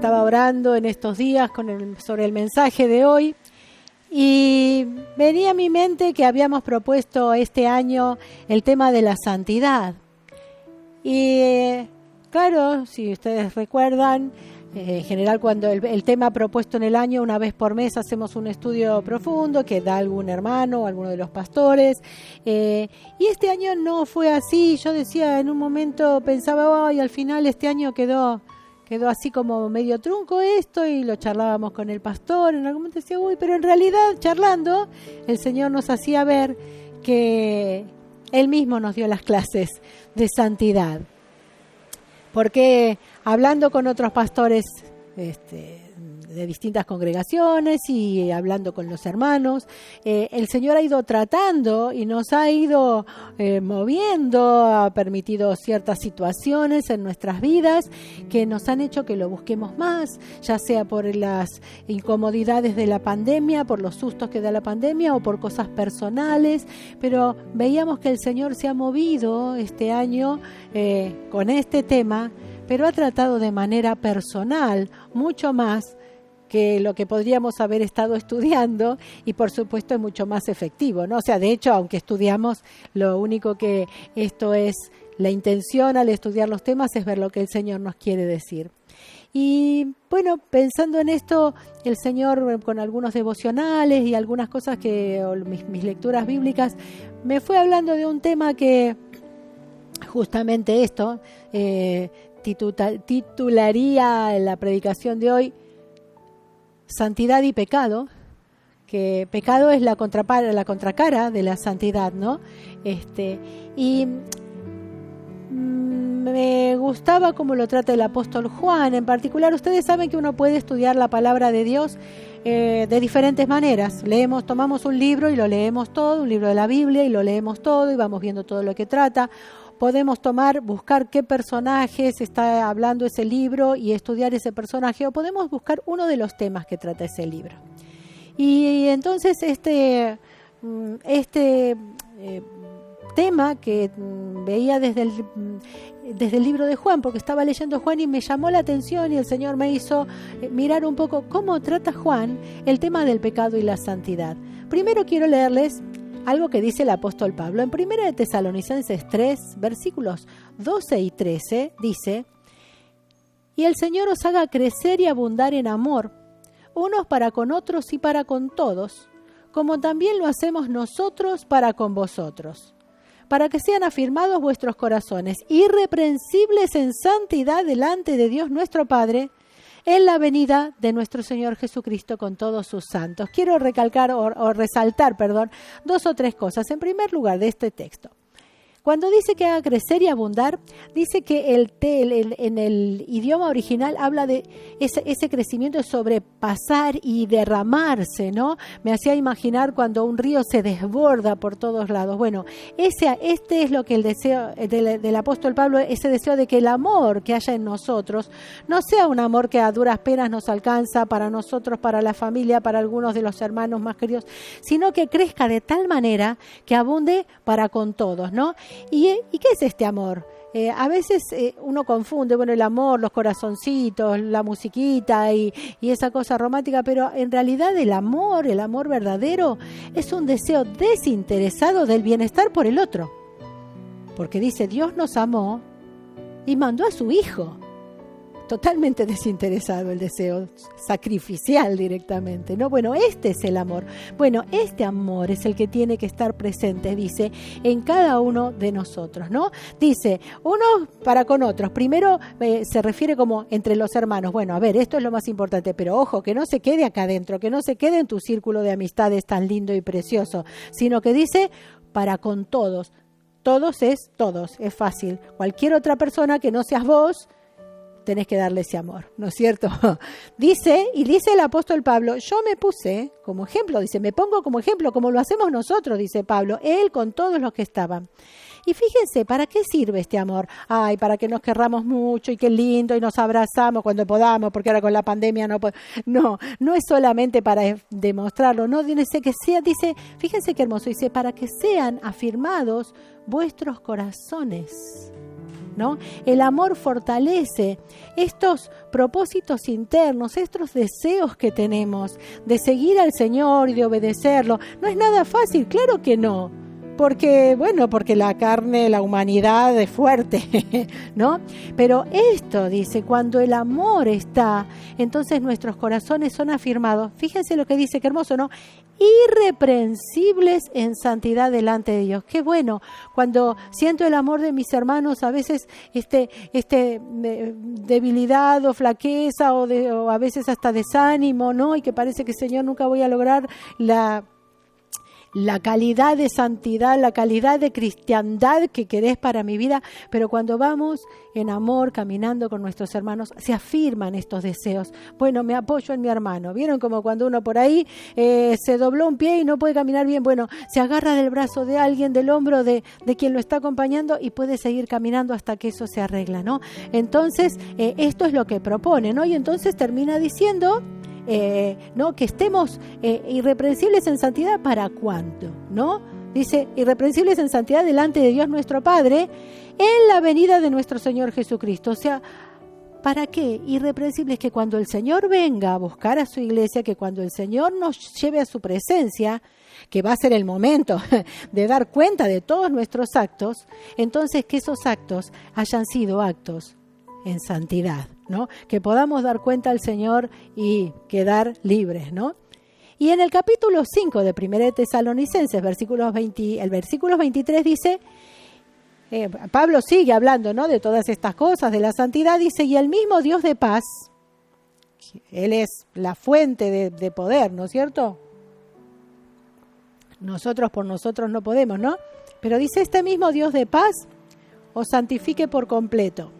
estaba orando en estos días sobre el mensaje de hoy y venía a mi mente que habíamos propuesto este año el tema de la santidad. Y claro, si ustedes recuerdan, en general cuando el tema propuesto en el año, una vez por mes hacemos un estudio profundo que da algún hermano o alguno de los pastores, y este año no fue así. Yo decía, en un momento pensaba, al final este año quedó así como medio trunco esto, y lo charlábamos con el pastor. En algún momento decía, pero en realidad charlando el Señor nos hacía ver que Él mismo nos dio las clases de santidad. Porque hablando con otros pastores de distintas congregaciones y hablando con los hermanos, el Señor ha ido tratando y nos ha ido moviendo, ha permitido ciertas situaciones en nuestras vidas que nos han hecho que lo busquemos más, ya sea por las incomodidades de la pandemia, por los sustos que da la pandemia o por cosas personales, pero veíamos que el Señor se ha movido este año con este tema, pero ha tratado de manera personal mucho más que lo que podríamos haber estado estudiando, y por supuesto es mucho más efectivo, ¿no? O sea, de hecho, aunque estudiamos, lo único que esto es la intención al estudiar los temas es ver lo que el Señor nos quiere decir. Y bueno, pensando en esto, el Señor con algunos devocionales y algunas cosas mis lecturas bíblicas, me fue hablando de un tema que justamente esto titularía la predicación de hoy Santidad y pecado, que pecado es la contracara de la santidad, ¿no? Y me gustaba cómo lo trata el apóstol Juan. En particular, ustedes saben que uno puede estudiar la palabra de Dios de diferentes maneras. Tomamos un libro y lo leemos todo, un libro de la Biblia y lo leemos todo y vamos viendo todo lo que trata. Podemos buscar qué personajes está hablando ese libro y estudiar ese personaje, o podemos buscar uno de los temas que trata ese libro. Y entonces este tema que veía desde el libro de Juan, porque estaba leyendo Juan y me llamó la atención, y el Señor me hizo mirar un poco cómo trata Juan el tema del pecado y la santidad. Primero quiero leerles algo que dice el apóstol Pablo. En 1 de Tesalonicenses 3, versículos 12 y 13, dice: y el Señor os haga crecer y abundar en amor, unos para con otros y para con todos, como también lo hacemos nosotros para con vosotros, para que sean afirmados vuestros corazones, irreprensibles en santidad delante de Dios nuestro Padre, en la venida de nuestro Señor Jesucristo con todos sus santos. Quiero resaltar, 2 o 3 cosas. En primer lugar, de este texto, cuando dice que haga crecer y abundar, dice que en el idioma original habla de ese crecimiento de sobrepasar y derramarse, ¿no? Me hacía imaginar cuando un río se desborda por todos lados. Bueno, este es lo que el deseo del apóstol Pablo, ese deseo de que el amor que haya en nosotros no sea un amor que a duras penas nos alcanza para nosotros, para la familia, para algunos de los hermanos más queridos, sino que crezca de tal manera que abunde para con todos, ¿no? ¿Y qué es este amor? A veces uno confunde, el amor, los corazoncitos, la musiquita y esa cosa romántica, pero en realidad el amor verdadero es un deseo desinteresado del bienestar por el otro. Porque dice, Dios nos amó y mandó a su Hijo. Totalmente desinteresado el deseo, sacrificial directamente, ¿no? Bueno, este es el amor. Bueno, este amor es el que tiene que estar presente, dice, en cada uno de nosotros, ¿no? Dice, unos para con otros. Primero se refiere como entre los hermanos. Bueno, a ver, esto es lo más importante, pero ojo, que no se quede acá adentro, que no se quede en tu círculo de amistades tan lindo y precioso, sino que dice, para con todos. Todos es fácil. Cualquier otra persona que no seas vos, tenés que darle ese amor, ¿no es cierto? Dice el apóstol Pablo, yo me puse como ejemplo, me pongo como ejemplo, como lo hacemos nosotros, dice Pablo, él con todos los que estaban. Y fíjense, ¿para qué sirve este amor? Para que nos querramos mucho y qué lindo y nos abrazamos cuando podamos, porque ahora con la pandemia no es solamente para demostrarlo, no dice que sea, dice, fíjense qué hermoso, dice, para que sean afirmados vuestros corazones. ¿no? El amor fortalece estos propósitos internos, estos deseos que tenemos de seguir al Señor y de obedecerlo. No es nada fácil, claro que no. Porque la carne, la humanidad es fuerte, ¿no? Pero esto, dice, cuando el amor está, entonces nuestros corazones son afirmados. Fíjense lo que dice, qué hermoso, ¿no? Irreprensibles en santidad delante de Dios. Qué bueno, cuando siento el amor de mis hermanos, a veces debilidad o flaqueza o a veces hasta desánimo, ¿no? Y que parece que, Señor, nunca voy a lograr la calidad de santidad, la calidad de cristiandad que querés para mi vida, pero cuando vamos en amor, caminando con nuestros hermanos, se afirman estos deseos. Bueno, me apoyo en mi hermano. ¿Vieron como cuando uno por ahí se dobló un pie y no puede caminar bien? Bueno, se agarra del brazo de alguien, del hombro de quien lo está acompañando y puede seguir caminando hasta que eso se arregla, ¿no? Entonces, esto es lo que propone, ¿no? Y entonces termina diciendo... ¿no? Que estemos irreprensibles en santidad. ¿Para cuándo? ¿No? Dice, irreprensibles en santidad delante de Dios nuestro Padre en la venida de nuestro Señor Jesucristo. O sea, ¿para qué? Irreprensibles, que cuando el Señor venga a buscar a su iglesia, que cuando el Señor nos lleve a su presencia, que va a ser el momento de dar cuenta de todos nuestros actos, entonces que esos actos hayan sido actos en santidad, ¿no? Que podamos dar cuenta al Señor y quedar libres, ¿no? Y en el capítulo 5 de 1 de Tesalonicenses, el versículo 23 dice, Pablo sigue hablando, ¿no? De todas estas cosas, de la santidad, dice, y el mismo Dios de paz, Él es la fuente de poder, ¿no es cierto? Nosotros por nosotros no podemos, ¿no? Pero dice, este mismo Dios de paz os santifique por completo.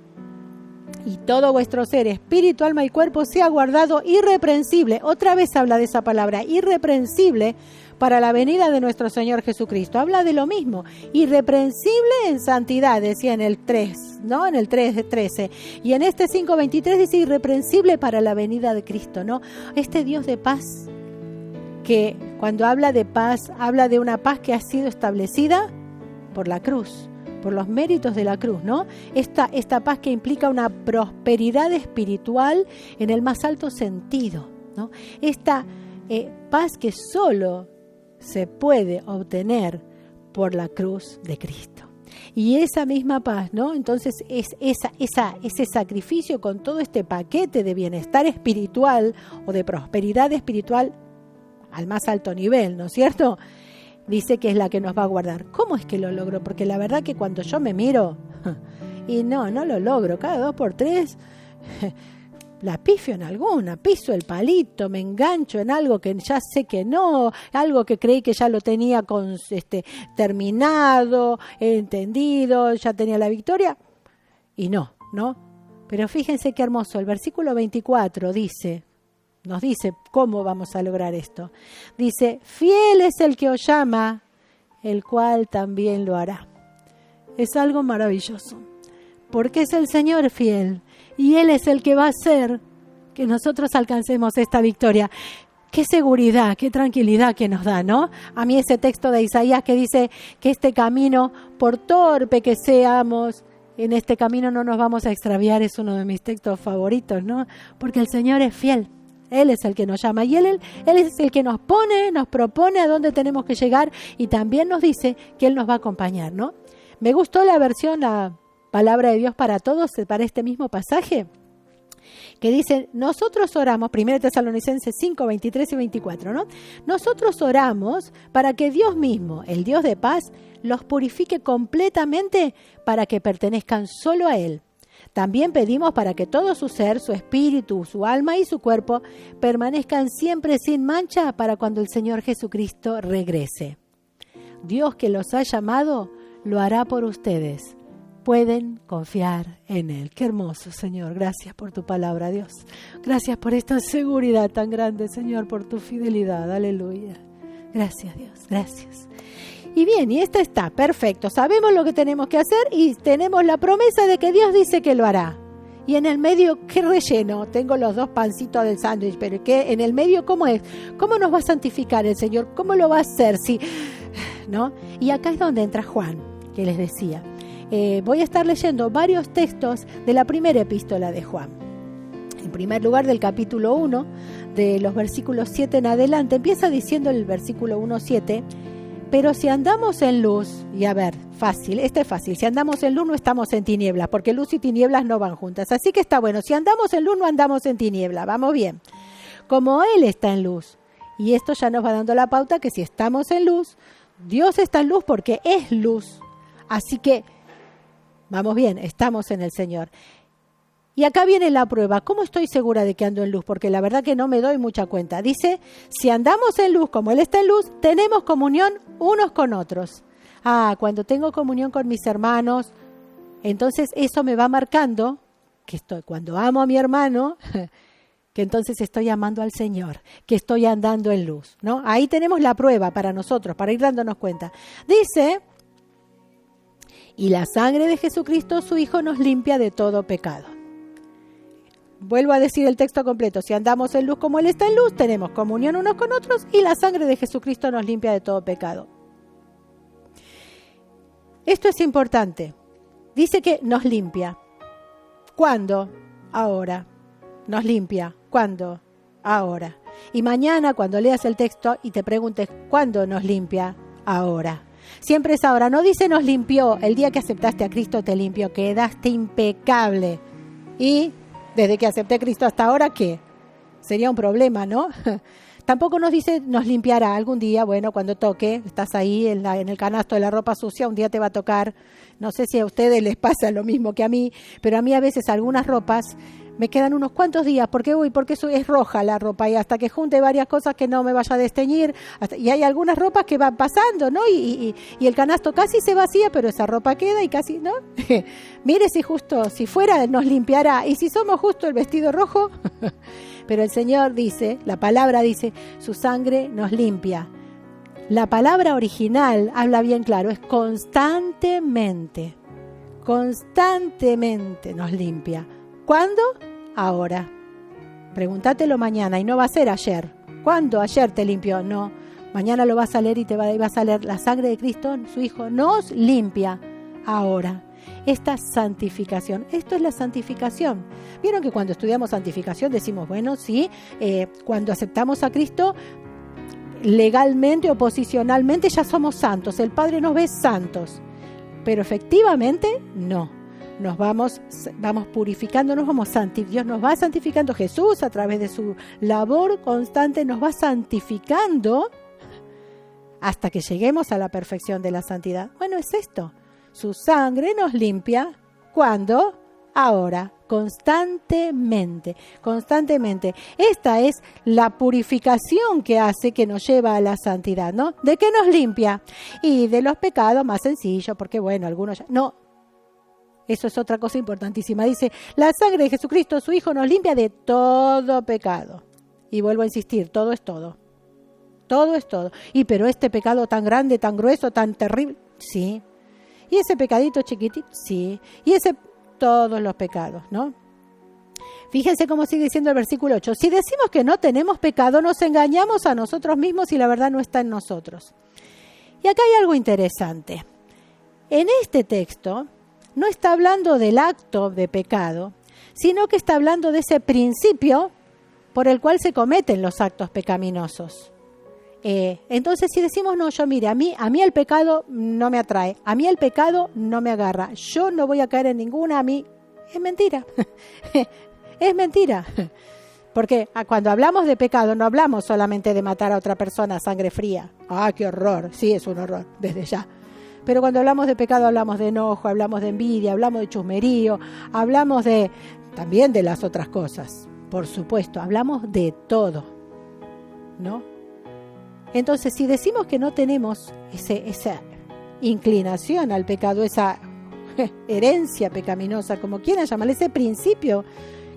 Y todo vuestro ser, espíritu, alma y cuerpo, sea guardado irreprensible. Otra vez habla de esa palabra, irreprensible, para la venida de nuestro Señor Jesucristo. Habla de lo mismo, irreprensible en santidad, decía en el 3, ¿no? En el 3:13. Y en este 5:23 dice irreprensible para la venida de Cristo, ¿no? Este Dios de paz, que cuando habla de paz, habla de una paz que ha sido establecida por la cruz, por los méritos de la cruz, ¿no? Esta paz que implica una prosperidad espiritual en el más alto sentido, ¿no? Esta paz que solo se puede obtener por la cruz de Cristo. Y esa misma paz, ¿no? Entonces es ese sacrificio con todo este paquete de bienestar espiritual o de prosperidad espiritual al más alto nivel, ¿no es cierto? Dice que es la que nos va a guardar. ¿Cómo es que lo logro? Porque la verdad que cuando yo me miro, y no lo logro, cada 2 por 3 la pifio en alguna, piso el palito, me engancho en algo que ya sé que no, algo que creí que ya lo tenía terminado, entendido, ya tenía la victoria, y no. Pero fíjense qué hermoso, el versículo 24 nos dice cómo vamos a lograr esto. Dice, fiel es el que os llama, el cual también lo hará. Es algo maravilloso, porque es el Señor fiel, y Él es el que va a hacer que nosotros alcancemos esta victoria. Qué seguridad, qué tranquilidad que nos da, ¿no? A mí ese texto de Isaías que dice que este camino, por torpe que seamos, en este camino no nos vamos a extraviar, es uno de mis textos favoritos, ¿no? Porque el Señor es fiel. Él es el que nos llama y Él es el que nos propone a dónde tenemos que llegar y también nos dice que Él nos va a acompañar, ¿no? Me gustó la versión, la palabra de Dios para todos, para este mismo pasaje, que dice, nosotros oramos, 1 Tesalonicenses 5, 23 y 24, ¿no? Nosotros oramos para que Dios mismo, el Dios de paz, los purifique completamente para que pertenezcan solo a Él. También pedimos para que todo su ser, su espíritu, su alma y su cuerpo permanezcan siempre sin mancha para cuando el Señor Jesucristo regrese. Dios que los ha llamado lo hará por ustedes. Pueden confiar en Él. Qué hermoso, Señor. Gracias por tu palabra, Dios. Gracias por esta seguridad tan grande, Señor, por tu fidelidad. Aleluya. Gracias, Dios. Gracias. Y bien, y esto está perfecto. Sabemos lo que tenemos que hacer y tenemos la promesa de que Dios dice que lo hará. Y en el medio, ¿qué relleno? Tengo los 2 pancitos del sándwich, pero ¿qué? En el medio, ¿cómo es? ¿Cómo nos va a santificar el Señor? ¿Cómo lo va a hacer? Sí, ¿no? Y acá es donde entra Juan, que les decía. voy a estar leyendo varios textos de la primera epístola de Juan. En primer lugar, del capítulo 1, de los versículos 7 en adelante, empieza diciendo el versículo 1:7, pero si andamos en luz, y a ver, fácil, este es fácil, si andamos en luz no estamos en tinieblas, porque luz y tinieblas no van juntas, así que está bueno, si andamos en luz no andamos en tinieblas, vamos bien. Como Él está en luz, y esto ya nos va dando la pauta que si estamos en luz, Dios está en luz porque es luz, así que vamos bien, estamos en el Señor. Y acá viene la prueba. ¿Cómo estoy segura de que ando en luz? Porque la verdad que no me doy mucha cuenta. Dice, si andamos en luz como Él está en luz, tenemos comunión unos con otros. Cuando tengo comunión con mis hermanos, entonces eso me va marcando que cuando amo a mi hermano, que entonces estoy amando al Señor, que estoy andando en luz, ¿no? Ahí tenemos la prueba para nosotros, para ir dándonos cuenta. Dice, y la sangre de Jesucristo, su Hijo, nos limpia de todo pecado. Vuelvo a decir el texto completo. Si andamos en luz como Él está en luz, tenemos comunión unos con otros y la sangre de Jesucristo nos limpia de todo pecado. Esto es importante. Dice que nos limpia. ¿Cuándo? Ahora. Nos limpia. ¿Cuándo? Ahora. Y mañana cuando leas el texto y te preguntes ¿cuándo nos limpia? Ahora. Siempre es ahora. No dice nos limpió. El día que aceptaste a Cristo te limpió. Quedaste impecable. Y desde que acepté a Cristo hasta ahora, ¿qué? Sería un problema, ¿no? Tampoco nos dice, nos limpiará algún día, bueno, cuando toque, estás ahí en el canasto de la ropa sucia, un día te va a tocar. No sé si a ustedes les pasa lo mismo que a mí, pero a mí a veces algunas ropas me quedan unos cuantos días, porque eso es roja la ropa, y hasta que junte varias cosas que no me vaya a desteñir, y hay algunas ropas que van pasando, ¿no? Y el canasto casi se vacía, pero esa ropa queda y casi, ¿no? Mire si fuera nos limpiará, y si somos justo el vestido rojo, pero el Señor dice, la palabra dice, su sangre nos limpia. La palabra original habla bien claro, es constantemente nos limpia. ¿Cuándo? Ahora. Pregúntatelo mañana y no va a ser ayer. ¿Cuándo? Ayer te limpió. No. Mañana lo vas a leer y vas a leer la sangre de Cristo, su Hijo, nos limpia ahora. Esta santificación. Esto es la santificación. Vieron que cuando estudiamos santificación decimos, bueno, sí, cuando aceptamos a Cristo, legalmente o posicionalmente ya somos santos. El Padre nos ve santos. Pero efectivamente, no. Nos vamos purificando, Dios nos va santificando, Jesús a través de su labor constante nos va santificando hasta que lleguemos a la perfección de la santidad. Bueno, es esto, su sangre nos limpia, ¿cuándo? Ahora, constantemente. Esta es la purificación que hace, que nos lleva a la santidad, ¿no? ¿De qué nos limpia? Y de los pecados más sencillo, porque bueno, algunos ya... No. Eso es otra cosa importantísima. Dice, la sangre de Jesucristo, su Hijo, nos limpia de todo pecado. Y vuelvo a insistir, todo es todo. Todo es todo. Pero este pecado tan grande, tan grueso, tan terrible, sí. Y ese pecadito chiquitito, sí. Y todos los pecados, ¿no? Fíjense cómo sigue diciendo el versículo 8. Si decimos que no tenemos pecado, nos engañamos a nosotros mismos y la verdad no está en nosotros. Y acá hay algo interesante. En este texto no está hablando del acto de pecado, sino que está hablando de ese principio por el cual se cometen los actos pecaminosos. Entonces, si decimos, no, a mí el pecado no me atrae, a mí el pecado no me agarra, yo no voy a caer en ninguna, es mentira. Es mentira. Porque cuando hablamos de pecado no hablamos solamente de matar a otra persona a sangre fría. ¡Qué horror! Sí, es un horror, desde ya. Pero cuando hablamos de pecado hablamos de enojo, hablamos de envidia, hablamos de chusmerío, hablamos también de las otras cosas. Por supuesto, hablamos de todo, ¿no? Entonces, si decimos que no tenemos esa inclinación al pecado, esa herencia pecaminosa, como quieran llamarle, ese principio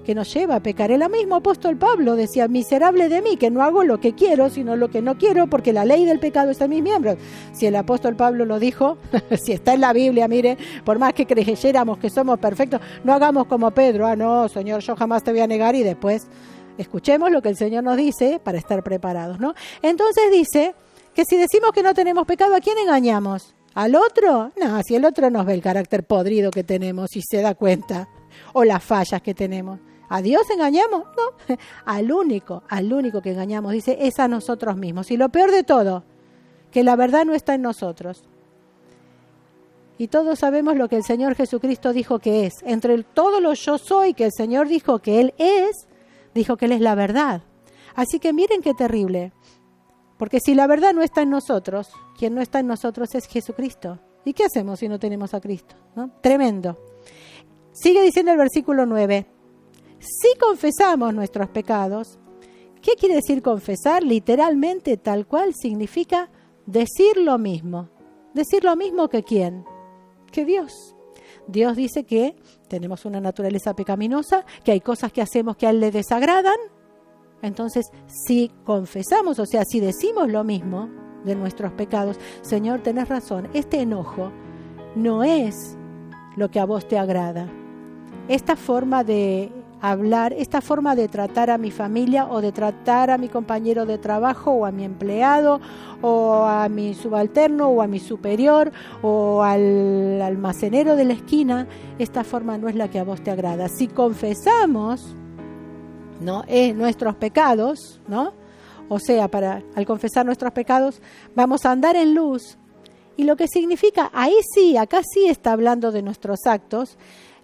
que nos lleva a pecar. El mismo apóstol Pablo decía, miserable de mí, que no hago lo que quiero, sino lo que no quiero, porque la ley del pecado está en mis miembros. Si el apóstol Pablo lo dijo, si está en la Biblia, mire, por más que creyéramos que somos perfectos, no hagamos como Pedro, no, Señor, yo jamás te voy a negar, y después escuchemos lo que el Señor nos dice para estar preparados, ¿no? Entonces dice que si decimos que no tenemos pecado, ¿a quién engañamos? ¿Al otro? No, si el otro nos ve el carácter podrido que tenemos y se da cuenta, o las fallas que tenemos. ¿A Dios engañamos? No, al único que engañamos, dice, es a nosotros mismos. Y lo peor de todo, que la verdad no está en nosotros. Y todos sabemos lo que el Señor Jesucristo dijo que es. Entre todos los yo soy que el Señor dijo que Él es, dijo que Él es la verdad. Así que miren qué terrible. Porque si la verdad no está en nosotros, quien no está en nosotros es Jesucristo. ¿Y qué hacemos si no tenemos a Cristo? ¿No? Tremendo. Sigue diciendo el versículo 9. Si confesamos nuestros pecados, ¿qué quiere decir confesar? Literalmente, tal cual, significa decir lo mismo. ¿Decir lo mismo que quién? Que Dios. Dios dice que tenemos una naturaleza pecaminosa, que hay cosas que hacemos que a Él le desagradan. Entonces, si confesamos, o sea, si decimos lo mismo de nuestros pecados, Señor, tenés razón, este enojo no es lo que a vos te agrada. Esta forma de hablar, esta forma de tratar a mi familia o de tratar a mi compañero de trabajo o a mi empleado o a mi subalterno o a mi superior o al almacenero de la esquina, esta forma no es la que a vos te agrada. Si confesamos, ¿no?, nuestros pecados, ¿no? O sea, al confesar nuestros pecados vamos a andar en luz. Y lo que significa, ahí sí, acá sí está hablando de nuestros actos.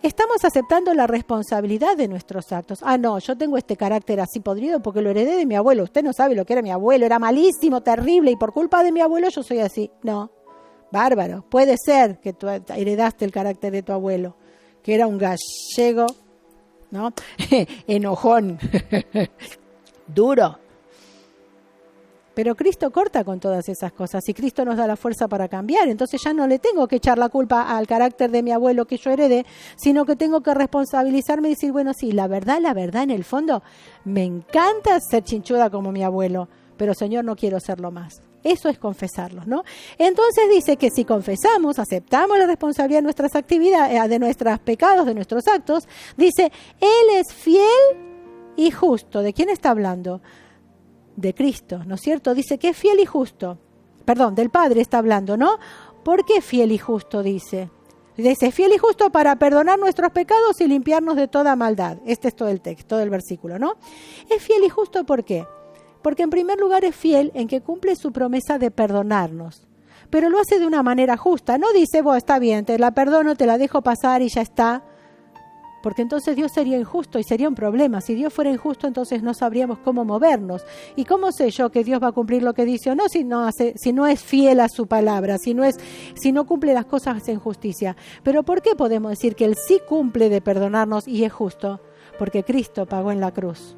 Estamos aceptando la responsabilidad de nuestros actos. Ah, no, yo tengo este carácter así podrido porque lo heredé de mi abuelo. Usted no sabe lo que era mi abuelo, era malísimo, terrible, y por culpa de mi abuelo yo soy así. No, bárbaro. Puede ser que tú heredaste el carácter de tu abuelo, que era un gallego, ¿no? Enojón, duro. Pero Cristo corta con todas esas cosas y Cristo nos da la fuerza para cambiar. Entonces ya no le tengo que echar la culpa al carácter de mi abuelo que yo heredé, sino que tengo que responsabilizarme y decir, bueno, sí, la verdad, en el fondo, me encanta ser chinchuda como mi abuelo, pero Señor, no quiero serlo más. Eso es confesarlo, ¿no? Entonces dice que si confesamos, aceptamos la responsabilidad de nuestras actividades, de nuestros pecados, de nuestros actos, dice, Él es fiel y justo. ¿De quién está hablando? De Cristo, ¿no es cierto? Dice que es fiel y justo. Perdón, del Padre está hablando, ¿no? ¿Por qué fiel y justo dice? Dice, fiel y justo para perdonar nuestros pecados y limpiarnos de toda maldad. Este es todo el texto, todo el versículo, ¿no? Es fiel y justo, ¿por qué? Porque en primer lugar es fiel en que cumple su promesa de perdonarnos. Pero lo hace de una manera justa. No dice, bueno, está bien, te la perdono, te la dejo pasar y ya está. Porque entonces Dios sería injusto y sería un problema. Si Dios fuera injusto, entonces no sabríamos cómo movernos. ¿Y cómo sé yo que Dios va a cumplir lo que dice o no si no es fiel a su palabra, si no cumple las cosas en justicia? Pero ¿por qué podemos decir que Él sí cumple de perdonarnos y es justo? Porque Cristo pagó en la cruz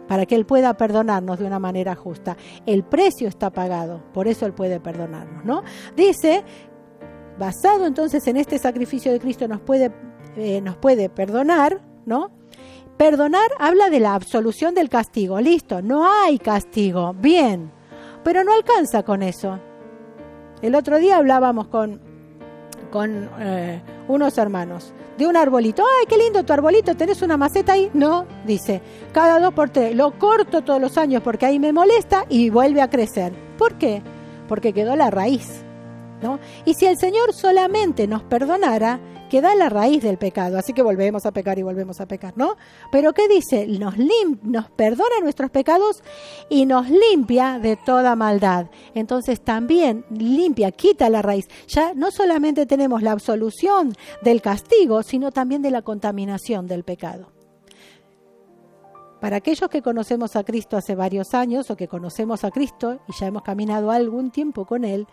para que Él pueda perdonarnos de una manera justa. El precio está pagado, por eso Él puede perdonarnos, ¿no? Dice, basado entonces en este sacrificio de Cristo nos puede perdonar, ¿no? Perdonar habla de la absolución del castigo. Listo, no hay castigo. Bien, pero no alcanza con eso. El otro día hablábamos con unos hermanos de un arbolito. ¡Ay, qué lindo tu arbolito! ¿Tenés una maceta ahí? No, dice, cada 2 por 3. Lo corto todos los años porque ahí me molesta y vuelve a crecer. ¿Por qué? Porque quedó la raíz, ¿no? Y si el Señor solamente nos perdonara, queda la raíz del pecado, así que volvemos a pecar y volvemos a pecar, ¿no? Pero ¿qué dice? Nos perdona nuestros pecados y nos limpia de toda maldad. Entonces también limpia, quita la raíz. Ya no solamente tenemos la absolución del castigo, sino también de la contaminación del pecado. Para aquellos que conocemos a Cristo hace varios años o que conocemos a Cristo y ya hemos caminado algún tiempo con Él,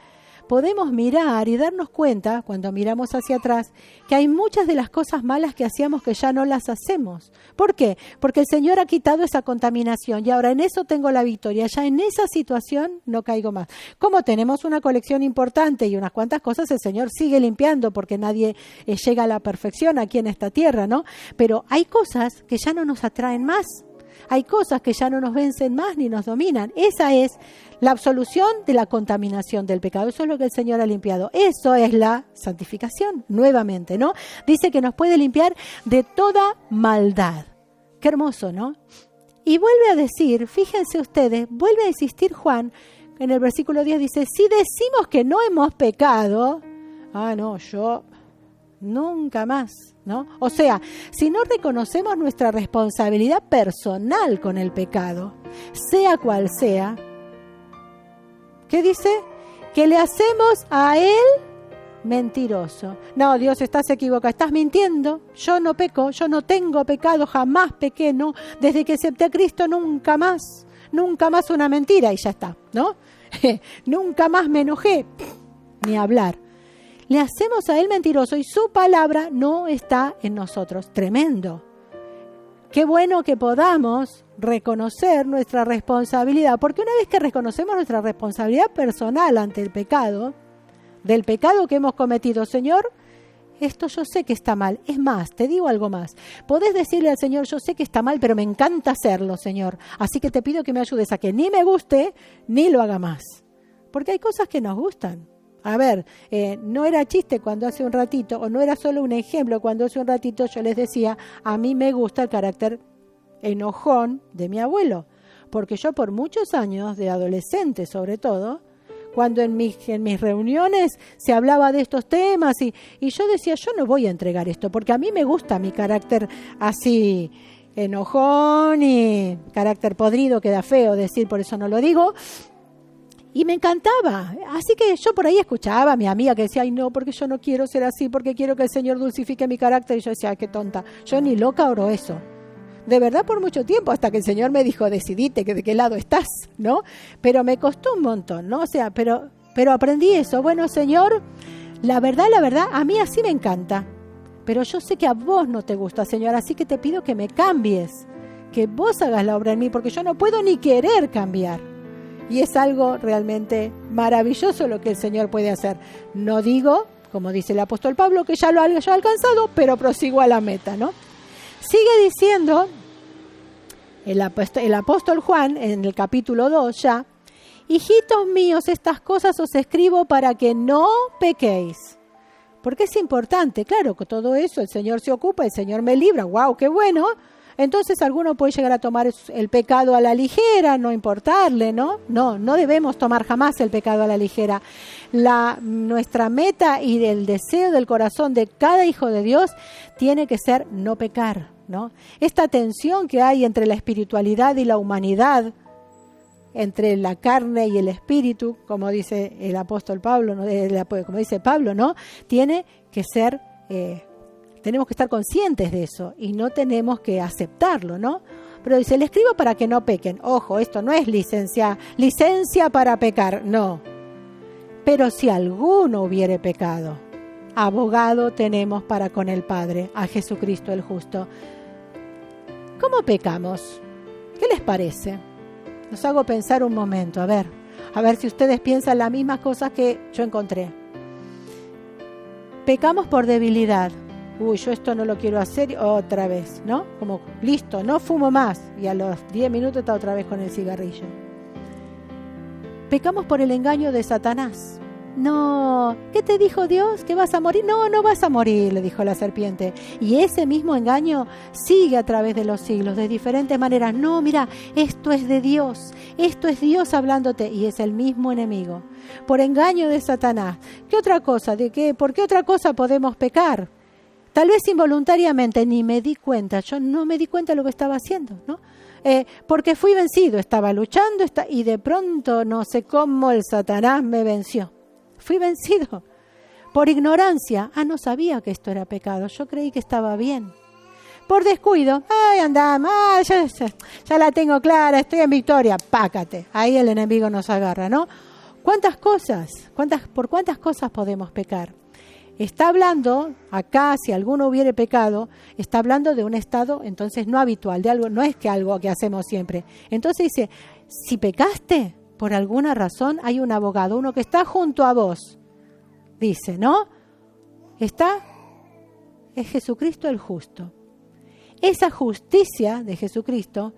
podemos mirar y darnos cuenta, cuando miramos hacia atrás, que hay muchas de las cosas malas que hacíamos que ya no las hacemos. ¿Por qué? Porque el Señor ha quitado esa contaminación y ahora en eso tengo la victoria. Ya en esa situación no caigo más. Como tenemos una colección importante y unas cuantas cosas, el Señor sigue limpiando porque nadie llega a la perfección aquí en esta tierra, ¿no? Pero hay cosas que ya no nos atraen más. Hay cosas que ya no nos vencen más ni nos dominan. Esa es la absolución de la contaminación del pecado. Eso es lo que el Señor ha limpiado. Eso es la santificación, nuevamente, ¿no? Dice que nos puede limpiar de toda maldad. Qué hermoso, ¿no? Y vuelve a decir, fíjense ustedes, vuelve a insistir Juan, en el versículo 10 dice, si decimos que no hemos pecado, no, yo nunca más, ¿no? O sea, si no reconocemos nuestra responsabilidad personal con el pecado, sea cual sea, ¿qué dice? Que le hacemos a él mentiroso. No, Dios, estás equivocado, estás mintiendo. Yo no peco, yo no tengo pecado, jamás pequé, no. Desde que acepté a Cristo, nunca más una mentira y ya está, ¿no? Nunca más me enojé, ni hablar. Le hacemos a él mentiroso y su palabra no está en nosotros. Tremendo. Qué bueno que podamos reconocer nuestra responsabilidad, porque una vez que reconocemos nuestra responsabilidad personal ante el pecado, del pecado que hemos cometido, Señor, esto yo sé que está mal. Es más, te digo algo más. Podés decirle al Señor, yo sé que está mal, pero me encanta hacerlo, Señor. Así que te pido que me ayudes a que ni me guste, ni lo haga más. Porque hay cosas que nos gustan. A ver, no era chiste cuando hace un ratito, o no era solo un ejemplo, cuando hace un ratito yo les decía, a mí me gusta el carácter enojón de mi abuelo. Porque yo por muchos años, de adolescente sobre todo, cuando en mis reuniones se hablaba de estos temas y yo decía, yo no voy a entregar esto, porque a mí me gusta mi carácter así enojón y carácter podrido, queda feo decir, por eso no lo digo. Y me encantaba. Así que yo por ahí escuchaba a mi amiga que decía, ay no, porque yo no quiero ser así, porque quiero que el Señor dulcifique mi carácter. Y yo decía, ay, qué tonta. Yo ni loca oro eso. De verdad por mucho tiempo, hasta que el Señor me dijo, decidite de qué lado estás, ¿no? Pero me costó un montón, ¿no? O sea, pero aprendí eso. Bueno, Señor, la verdad, a mí así me encanta. Pero yo sé que a vos no te gusta, Señor, así que te pido que me cambies, que vos hagas la obra en mí, porque yo no puedo ni querer cambiar. Y es algo realmente maravilloso lo que el Señor puede hacer. No digo, como dice el apóstol Pablo, que ya lo haya alcanzado, pero prosigo a la meta, ¿no? Sigue diciendo el apóstol Juan en el capítulo 2 ya, hijitos míos, estas cosas os escribo para que no pequéis. Porque es importante, claro, que todo eso el Señor se ocupa, el Señor me libra, ¡wow, qué bueno! Entonces alguno puede llegar a tomar el pecado a la ligera, no importarle, ¿no? No debemos tomar jamás el pecado a la ligera. Nuestra meta y el deseo del corazón de cada hijo de Dios tiene que ser no pecar, ¿no? Esta tensión que hay entre la espiritualidad y la humanidad, entre la carne y el espíritu, como dice el apóstol Pablo, ¿no? Como dice Pablo, ¿no? Tiene que ser... tenemos que estar conscientes de eso y no tenemos que aceptarlo, ¿no? Pero dice, le escribo para que no pequen. Ojo, esto no es licencia para pecar, no. Pero si alguno hubiere pecado, abogado tenemos para con el Padre, a Jesucristo el justo. ¿Cómo pecamos? ¿Qué les parece? Los hago pensar un momento, a ver si ustedes piensan las mismas cosas que yo encontré. Pecamos por debilidad. Uy, yo esto no lo quiero hacer otra vez, ¿no? Como, listo, no fumo más. Y a los 10 minutos está otra vez con el cigarrillo. Pecamos por el engaño de Satanás. No, ¿qué te dijo Dios? ¿Que vas a morir? No, no vas a morir, le dijo la serpiente. Y ese mismo engaño sigue a través de los siglos, de diferentes maneras. No, mira, esto es de Dios. Esto es Dios hablándote y es el mismo enemigo. Por engaño de Satanás. ¿Qué otra cosa? ¿Por qué otra cosa podemos pecar? Tal vez involuntariamente, ni me di cuenta, yo no me di cuenta de lo que estaba haciendo, ¿no? Porque fui vencido, estaba luchando y de pronto no sé cómo el Satanás me venció. Fui vencido por ignorancia. No sabía que esto era pecado, yo creí que estaba bien. Por descuido, andamos, ya la tengo clara, estoy en victoria, pácate. Ahí el enemigo nos agarra, ¿no? ¿Por cuántas cosas podemos pecar? Está hablando, acá, si alguno hubiere pecado, está hablando de un estado, entonces, no habitual, de algo, no es que algo que hacemos siempre. Entonces dice, si pecaste, por alguna razón, hay un abogado, uno que está junto a vos, dice, ¿no? Es Jesucristo el justo. Esa justicia de Jesucristo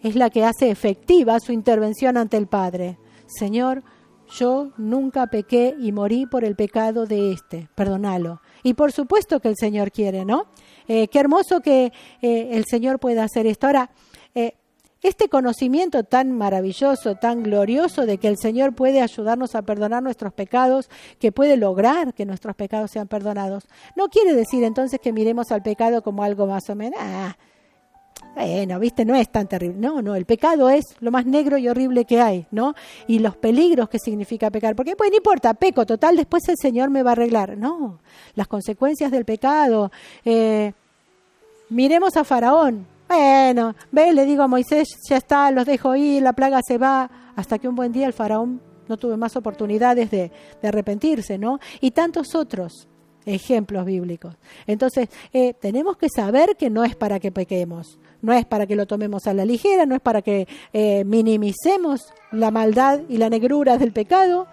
es la que hace efectiva su intervención ante el Padre. Señor, yo nunca pequé y morí por el pecado de perdónalo. Y por supuesto que el Señor quiere, ¿no? Qué hermoso que el Señor pueda hacer esto. Ahora, Este conocimiento tan maravilloso, tan glorioso de que el Señor puede ayudarnos a perdonar nuestros pecados, que puede lograr que nuestros pecados sean perdonados, no quiere decir entonces que miremos al pecado como algo más o menos, bueno, viste, no es tan terrible. No, el pecado es lo más negro y horrible que hay, ¿no? Y los peligros que significa pecar. Porque, pues, no importa, peco, total, después el Señor me va a arreglar. No, las consecuencias del pecado. Miremos a Faraón. Bueno, le digo a Moisés, ya está, los dejo ir, la plaga se va. Hasta que un buen día el Faraón no tuvo más oportunidades de arrepentirse, ¿no? Y tantos otros ejemplos bíblicos. Entonces, tenemos que saber que no es para que pequemos. No es para que lo tomemos a la ligera, no es para que minimicemos la maldad y la negrura del pecado,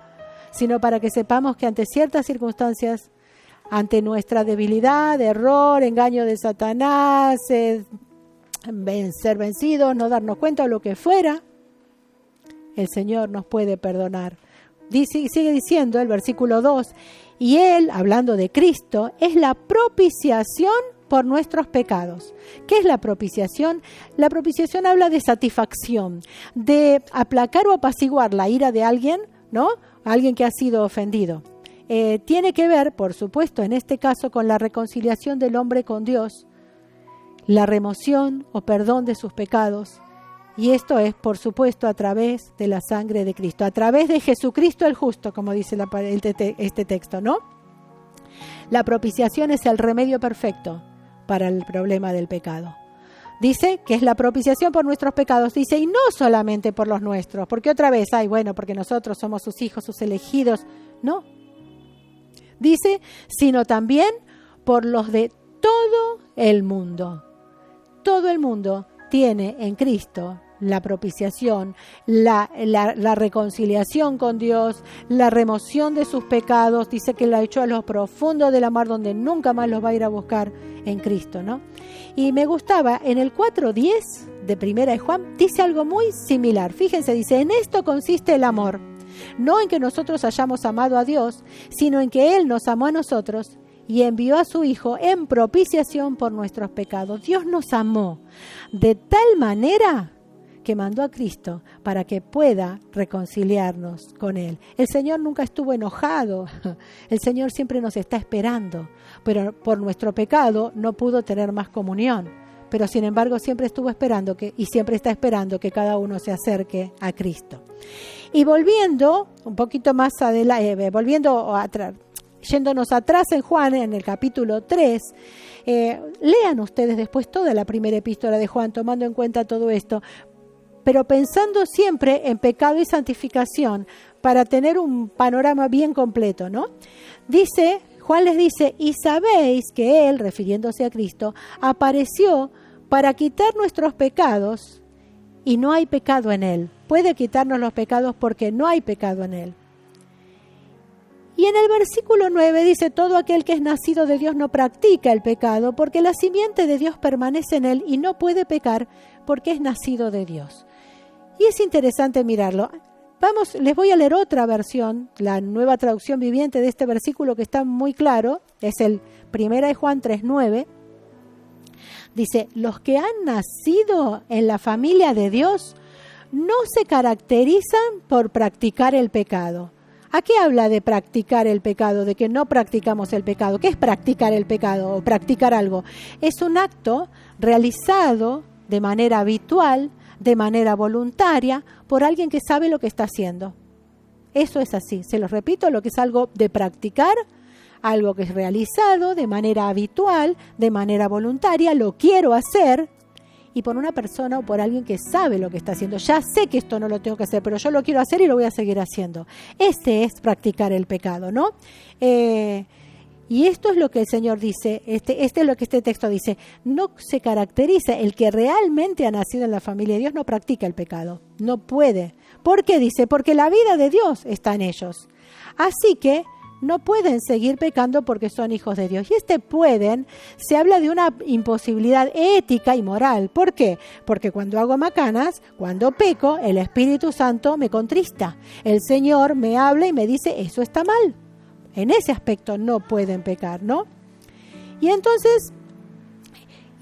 sino para que sepamos que ante ciertas circunstancias, ante nuestra debilidad, error, engaño de Satanás, ser vencidos, no darnos cuenta o lo que fuera, el Señor nos puede perdonar. Sigue diciendo el versículo 2, y Él, hablando de Cristo, es la propiciación por nuestros pecados. ¿Qué es la propiciación? La propiciación habla de satisfacción, de aplacar o apaciguar la ira de alguien, ¿no? Alguien que ha sido ofendido. Tiene que ver, por supuesto, en este caso, con la reconciliación del hombre con Dios, la remoción o perdón de sus pecados. Y esto es, por supuesto, a través de la sangre de Cristo, a través de Jesucristo el justo, como dice este texto, ¿no? La propiciación es el remedio perfecto para el problema del pecado. Dice que es la propiciación por nuestros pecados, dice, y no solamente por los nuestros, porque otra vez, porque nosotros somos sus hijos, sus elegidos, no. Dice, sino también por los de todo el mundo. Todo el mundo tiene en Cristo la propiciación, la reconciliación con Dios, la remoción de sus pecados. Dice que la echó a lo profundo de la mar, donde nunca más los va a ir a buscar en Cristo, ¿no? Y me gustaba, en el 4:10 de Primera de Juan, dice algo muy similar. Fíjense, dice, en esto consiste el amor, no en que nosotros hayamos amado a Dios, sino en que Él nos amó a nosotros y envió a su Hijo en propiciación por nuestros pecados. Dios nos amó de tal manera que mandó a Cristo para que pueda reconciliarnos con Él. El Señor nunca estuvo enojado, el Señor siempre nos está esperando, pero por nuestro pecado no pudo tener más comunión, pero sin embargo siempre estuvo esperando y siempre está esperando que cada uno se acerque a Cristo. Y volviendo un poquito más adelante, yéndonos atrás en Juan, en el capítulo 3, lean ustedes después toda la primera epístola de Juan, tomando en cuenta todo esto, pero pensando siempre en pecado y santificación para tener un panorama bien completo, ¿no? Juan les dice, y sabéis que Él, refiriéndose a Cristo, apareció para quitar nuestros pecados y no hay pecado en Él. Puede quitarnos los pecados porque no hay pecado en Él. Y en el versículo 9 dice, todo aquel que es nacido de Dios no practica el pecado, porque la simiente de Dios permanece en él y no puede pecar porque es nacido de Dios. Y es interesante mirarlo. Les voy a leer otra versión, la Nueva Traducción Viviente de este versículo que está muy claro, es el 1 de Juan 3:9. Dice, los que han nacido en la familia de Dios no se caracterizan por practicar el pecado. ¿A qué habla de practicar el pecado? De que no practicamos el pecado. ¿Qué es practicar el pecado o practicar algo? Es un acto realizado de manera habitual, de manera voluntaria, por alguien que sabe lo que está haciendo. Eso es así. Se los repito, lo que es algo de practicar, algo que es realizado de manera habitual, de manera voluntaria, lo quiero hacer, y por una persona o por alguien que sabe lo que está haciendo. Ya sé que esto no lo tengo que hacer, pero yo lo quiero hacer y lo voy a seguir haciendo. Ese es practicar el pecado, ¿no? Y esto es lo que el Señor dice, este es lo que este texto dice. No se caracteriza, el que realmente ha nacido en la familia de Dios no practica el pecado, no puede. ¿Por qué? Dice, porque la vida de Dios está en ellos. Así que no pueden seguir pecando porque son hijos de Dios. Y pueden, se habla de una imposibilidad ética y moral. ¿Por qué? Porque cuando hago macanas, cuando peco, el Espíritu Santo me contrista. El Señor me habla y me dice, eso está mal. En ese aspecto no pueden pecar, ¿no? Y entonces,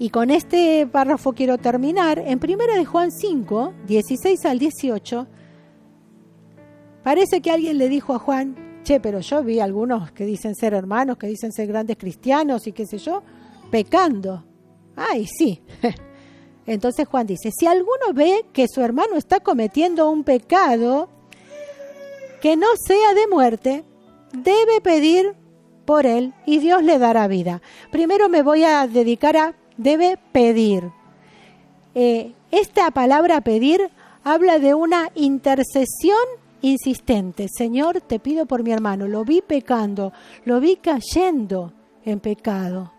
Y con este párrafo quiero terminar. En 1 de Juan 5, 16 al 18, parece que alguien le dijo a Juan, che, pero yo vi algunos que dicen ser hermanos, que dicen ser grandes cristianos y qué sé yo, pecando. Ay, sí. Entonces Juan dice, si alguno ve que su hermano está cometiendo un pecado que no sea de muerte, debe pedir por él y Dios le dará vida. Primero me voy a dedicar a debe pedir. Esta palabra pedir habla de una intercesión insistente. Señor, te pido por mi hermano, lo vi pecando, lo vi cayendo en pecado.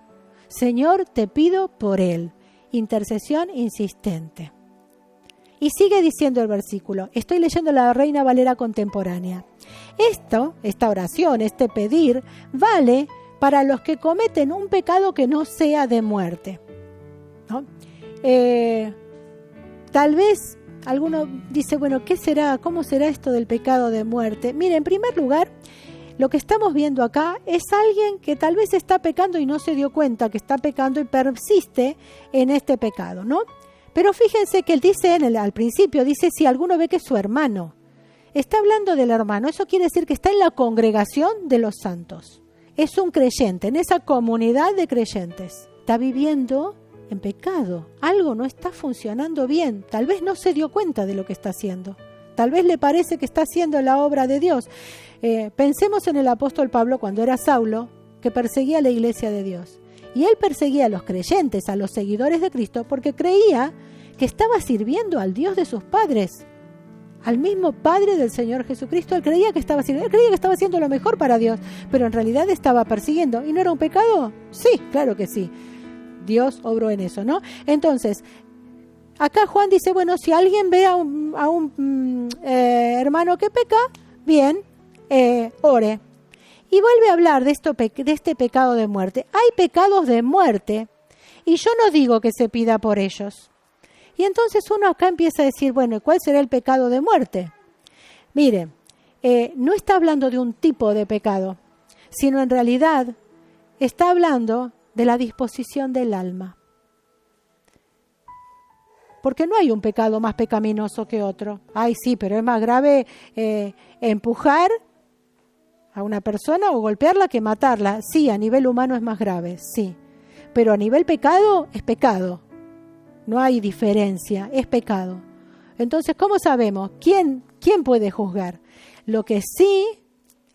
Señor, te pido por él. Intercesión insistente. Y sigue diciendo el versículo, estoy leyendo la Reina Valera contemporánea. Esta oración, este pedir, vale para los que cometen un pecado que no sea de muerte, ¿no? Tal vez alguno dice, bueno, ¿qué será? ¿Cómo será esto del pecado de muerte? Mire, en primer lugar, lo que estamos viendo acá es alguien que tal vez está pecando y no se dio cuenta que está pecando y persiste en este pecado, ¿no? Pero fíjense que él dice al principio, dice, si alguno ve que es su hermano. Está hablando del hermano, eso quiere decir que está en la congregación de los santos. Es un creyente, en esa comunidad de creyentes. Está viviendo en pecado, algo no está funcionando bien, tal vez no se dio cuenta de lo que está haciendo. Tal vez le parece que está haciendo la obra de Dios. Pensemos en el apóstol Pablo cuando era Saulo, que perseguía a la iglesia de Dios. Y él perseguía a los creyentes, a los seguidores de Cristo, porque creía que estaba sirviendo al Dios de sus padres, al mismo Padre del Señor Jesucristo. Él creía que estaba haciendo lo mejor para Dios, pero en realidad estaba persiguiendo. ¿Y no era un pecado? Sí, claro que sí. Dios obró en eso, ¿no? Entonces, acá Juan dice, bueno, si alguien ve a un hermano que peca, bien, ore. Y vuelve a hablar de este pecado de muerte. Hay pecados de muerte y yo no digo que se pida por ellos. Y entonces uno acá empieza a decir, bueno, ¿cuál será el pecado de muerte? Mire, no está hablando de un tipo de pecado, sino en realidad está hablando de la disposición del alma. Porque no hay un pecado más pecaminoso que otro. Ay, sí, pero es más grave empujar a una persona o golpearla que matarla. Sí, a nivel humano es más grave, sí. Pero a nivel pecado es pecado. No hay diferencia, es pecado. Entonces, ¿cómo sabemos? ¿Quién puede juzgar? Lo que sí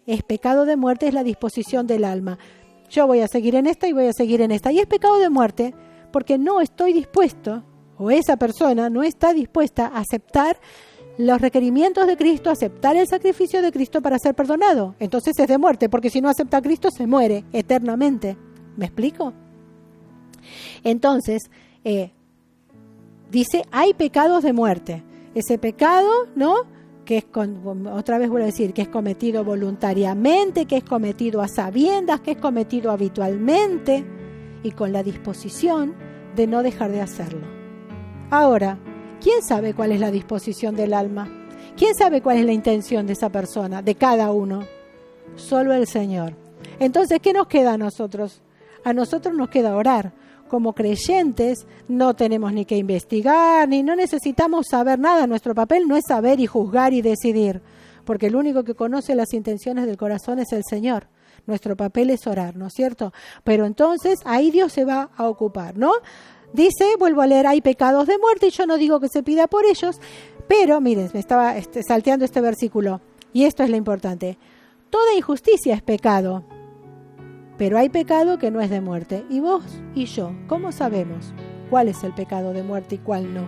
es pecado de muerte es la disposición del alma. Yo voy a seguir en esta y voy a seguir en esta. Y es pecado de muerte porque no estoy dispuesto, o esa persona no está dispuesta a aceptar los requerimientos de Cristo, aceptar el sacrificio de Cristo para ser perdonado. Entonces es de muerte, porque si no acepta a Cristo se muere eternamente. ¿Me explico? Entonces, dice, hay pecados de muerte. Ese pecado, ¿no? Que es, otra vez voy a decir, que es cometido voluntariamente, que es cometido a sabiendas, que es cometido habitualmente y con la disposición de no dejar de hacerlo. Ahora, ¿quién sabe cuál es la disposición del alma? ¿Quién sabe cuál es la intención de esa persona, de cada uno? Solo el Señor. Entonces, ¿qué nos queda a nosotros? A nosotros nos queda orar. Como creyentes no tenemos ni que investigar, ni no necesitamos saber nada. Nuestro papel no es saber y juzgar y decidir, porque el único que conoce las intenciones del corazón es el Señor. Nuestro papel es orar, ¿no es cierto? Pero entonces ahí Dios se va a ocupar, ¿no? Dice, vuelvo a leer, hay pecados de muerte y yo no digo que se pida por ellos, pero miren, me estaba salteando este versículo y esto es lo importante. Toda injusticia es pecado, pero hay pecado que no es de muerte. Y vos y yo, ¿cómo sabemos cuál es el pecado de muerte y cuál no?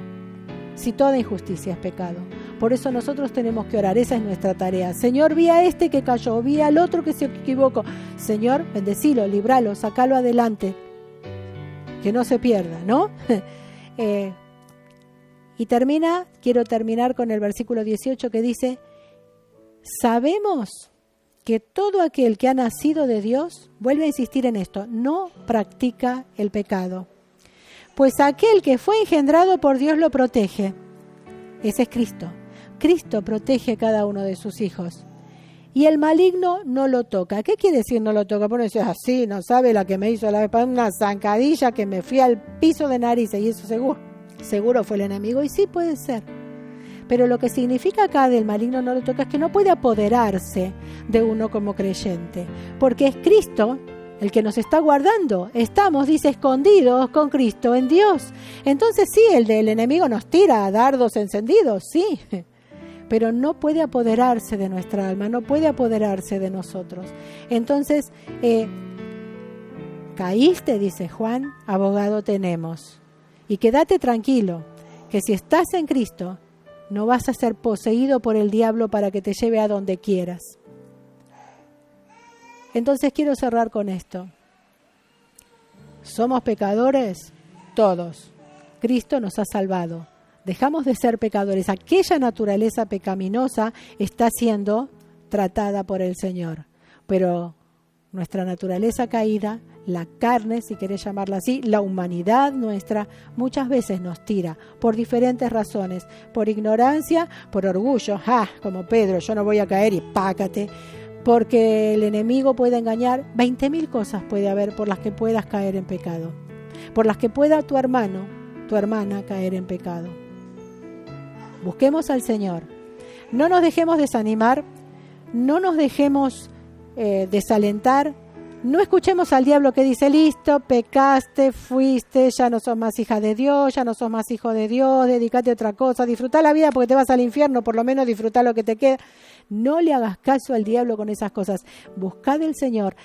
Si toda injusticia es pecado. Por eso nosotros tenemos que orar, esa es nuestra tarea. Señor, vi a este que cayó, vi al otro que se equivocó. Señor, bendecilo, libralo, sacalo adelante. Que no se pierda, ¿no? Y quiero terminar con el versículo 18 que dice, sabemos que todo aquel que ha nacido de Dios, vuelve a insistir en esto, no practica el pecado. Pues aquel que fue engendrado por Dios lo protege. Ese es Cristo. Cristo protege a cada uno de sus hijos. y el maligno no lo toca. ¿Qué quiere decir no lo toca? Bueno, dice así, no sabe la que me hizo la vez pasada, una zancadilla que me fui al piso de narices, y eso seguro fue el enemigo, y sí puede ser. Pero lo que significa acá del maligno no lo toca es que no puede apoderarse de uno como creyente, porque es Cristo el que nos está guardando. Estamos, dice, escondidos con Cristo en Dios. Entonces sí, el enemigo nos tira dardos encendidos, sí, pero no puede apoderarse de nuestra alma, no puede apoderarse de nosotros. Entonces, caíste, dice Juan, abogado tenemos. Y quédate tranquilo, que si estás en Cristo, no vas a ser poseído por el diablo para que te lleve a donde quieras. Entonces quiero cerrar con esto. ¿Somos pecadores? Todos. Cristo nos ha salvado. Dejamos de ser pecadores. Aquella naturaleza pecaminosa está siendo tratada por el Señor. Pero nuestra naturaleza caída, la carne, si querés llamarla así, la humanidad nuestra, muchas veces nos tira por diferentes razones. Por ignorancia, por orgullo. Como Pedro, yo no voy a caer y pácate. Porque el enemigo puede engañar. 20.000 cosas puede haber por las que puedas caer en pecado. Por las que pueda tu hermano, tu hermana caer en pecado. Busquemos al Señor. No nos dejemos desanimar. No nos dejemos desalentar. No escuchemos al diablo que dice, listo, pecaste, fuiste, ya no sos más hija de Dios, ya no sos más hijo de Dios, dedícate a otra cosa, disfrutá la vida porque te vas al infierno, por lo menos disfrutá lo que te queda. No le hagas caso al diablo con esas cosas. Buscad al Señor,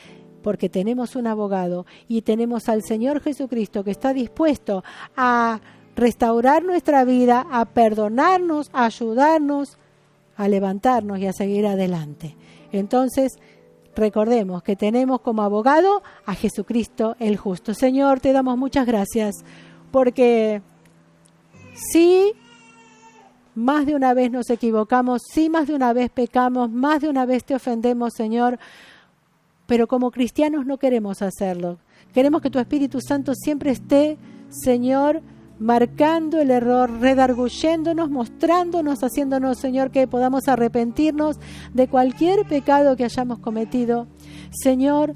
porque tenemos un abogado y tenemos al Señor Jesucristo que está dispuesto a restaurar nuestra vida, a perdonarnos, a ayudarnos, a levantarnos y a seguir adelante. Entonces, recordemos que tenemos como abogado a Jesucristo el justo. Señor, te damos muchas gracias porque sí, más de una vez nos equivocamos, sí, más de una vez pecamos, más de una vez te ofendemos, Señor, pero como cristianos no queremos hacerlo. Queremos que tu Espíritu Santo siempre esté, Señor, marcando el error, redarguyéndonos, mostrándonos, haciéndonos, Señor, que podamos arrepentirnos de cualquier pecado que hayamos cometido, Señor,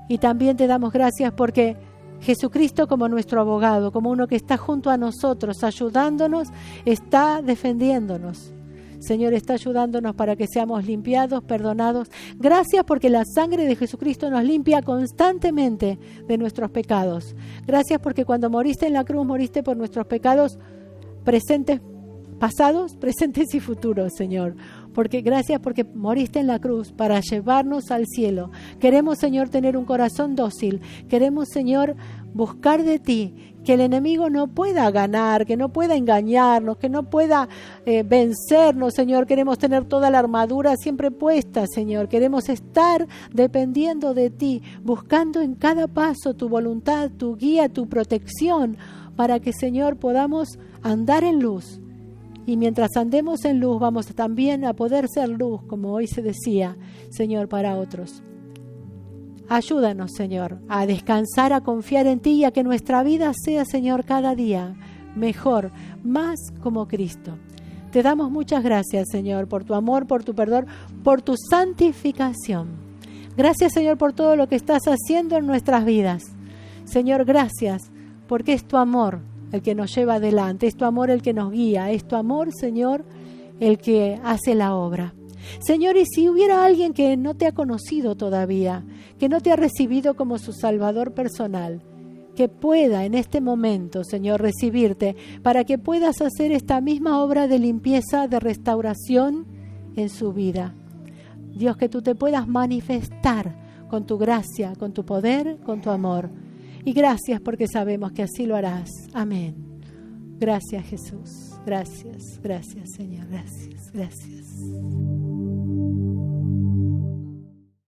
y también te damos gracias porque Jesucristo como nuestro abogado, como uno que está junto a nosotros, ayudándonos, está defendiéndonos. Señor, está ayudándonos para que seamos limpiados, perdonados. Gracias porque la sangre de Jesucristo nos limpia constantemente de nuestros pecados. Gracias porque cuando moriste en la cruz, moriste por nuestros pecados presentes, pasados, presentes y futuros, Señor. Gracias porque moriste en la cruz para llevarnos al cielo. Queremos, Señor, tener un corazón dócil. Queremos, Señor, buscar de ti, que el enemigo no pueda ganar, que no pueda engañarnos, que no pueda vencernos, Señor. Queremos tener toda la armadura siempre puesta, Señor. Queremos estar dependiendo de ti, buscando en cada paso tu voluntad, tu guía, tu protección, para que, Señor, podamos andar en luz. Y mientras andemos en luz, vamos también a poder ser luz, como hoy se decía, Señor, para otros. Ayúdanos, Señor, a descansar, a confiar en ti y a que nuestra vida sea, Señor, cada día mejor, más como Cristo. Te damos muchas gracias, Señor, por tu amor, por tu perdón, por tu santificación. Gracias, Señor, por todo lo que estás haciendo en nuestras vidas. Señor, gracias, porque es tu amor el que nos lleva adelante, es tu amor el que nos guía, es tu amor, Señor, el que hace la obra. Señor, y si hubiera alguien que no te ha conocido todavía, que no te ha recibido como su Salvador personal, que pueda en este momento, Señor, recibirte para que puedas hacer esta misma obra de limpieza, de restauración en su vida. Dios, que tú te puedas manifestar con tu gracia, con tu poder, con tu amor. Y gracias porque sabemos que así lo harás. Amén. Gracias, Jesús. Gracias, gracias, Señor. Gracias, gracias.